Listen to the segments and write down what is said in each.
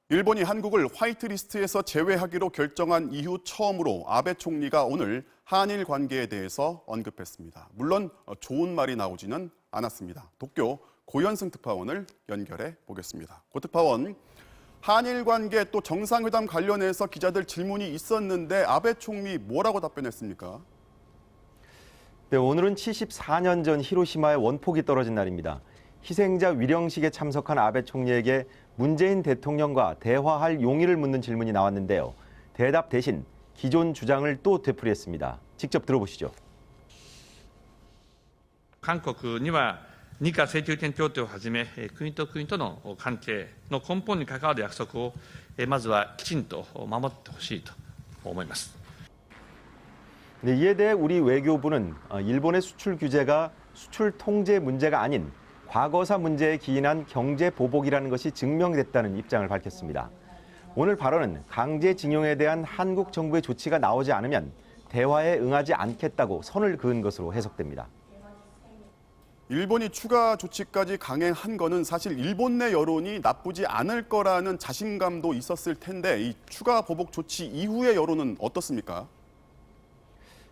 일본이 한국을 화이트리스트에서 제외하기로 결정한 이후 처음으로 아베 총리가 오늘 한일 관계에 대해서 언급했습니다. 물론 좋은 말이 나오지는 않았습니다. 도쿄 고현승 특파원을 연결해 보겠습니다. 고 특파원, 한일 관계 또 정상회담 관련해서 기자들 질문이 있었는데 아베 총리 뭐라고 답변했습니까? 네, 오늘은 74년 전 히로시마에 원폭이 떨어진 날입니다. 희생자 위령식에 참석한 아베 총리에게 문재인 대통령과 대화할 용의를 묻는 질문이 나왔는데요. 대답 대신 기존 주장을 또 되풀이했습니다. 직접 들어보시죠. 韓国には日華請求権協定をはじめ、国と国との関係の根本に関わる約束をまずはきちんと守ってほしいと思います。 네, 이에 대해 우리 외교부는 일본의 수출 규제가 수출 통제 문제가 아닌 과거사 문제에 기인한 경제 보복이라는 것이 증명됐다는 입장을 밝혔습니다. 오늘 발언은 강제징용에 대한 한국 정부의 조치가 나오지 않으면 대화에 응하지 않겠다고 선을 그은 것으로 해석됩니다. 일본이 추가 조치까지 강행한 거는 사실 일본 내 여론이 나쁘지 않을 거라는 자신감도 있었을 텐데 이 추가 보복 조치 이후의 여론은 어떻습니까?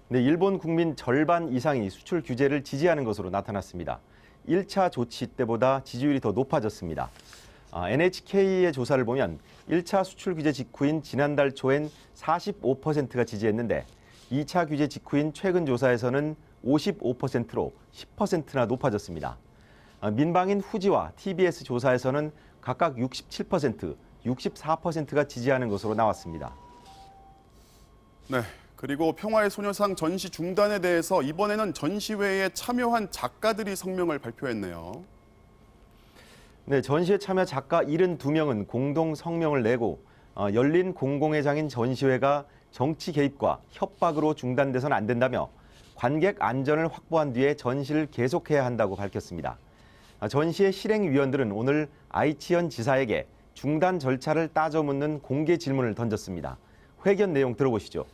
네, 일본 국민 절반 이상이 수출 규제를 지지하는 것으로 나타났습니다. 1차 조치 때보다 지지율이 더 높아졌습니다. NHK의 조사를 보면 1차 수출 규제 직후인 지난달 초엔 45%가 지지했는데 2차 규제 직후인 최근 조사에서는 55%로 10%나 높아졌습니다. 민방인 후지와 TBS 조사에서는 각각 67%, 64%가 지지하는 것으로 나왔습니다. 네. 그리고 평화의 소녀상 전시 중단에 대해서 이번에는 전시회에 참여한 작가들이 성명을 발표했네요. 네, 전시회 참여 작가 72명은 공동 성명을 내고 열린 공공회장인 전시회가 정치 개입과 협박으로 중단돼서는 안 된다며 관객 안전을 확보한 뒤에 전시를 계속해야 한다고 밝혔습니다. 전시회 실행위원들은 오늘 아이치현 지사에게 중단 절차를 따져 묻는 공개 질문을 던졌습니다. 회견 내용 들어보시죠.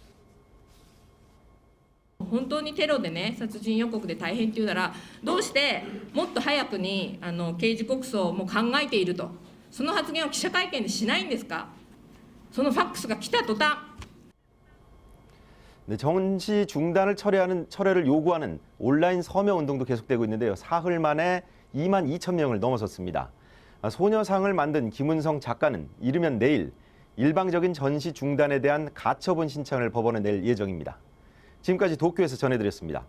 本当にテロでね、殺人予告で大変って言うなら、どうしてもっと早くに刑事告訴をもう考えていると、その発言を記者会見でしないんですか。そのファックスが来た途端。 네, 전시 중단을 철회를 요구하는 온라인 서명 운동도 계속되고 있는데요. 사흘 만에 2만 2천 명을 넘어섰습니다. 소녀상을 만든 김은성 작가는 이르면 내일 일방적인 전시 중단에 대한 가처분 신청을 법원에 낼 예정입니다. 지금까지 도쿄에서 전해드렸습니다.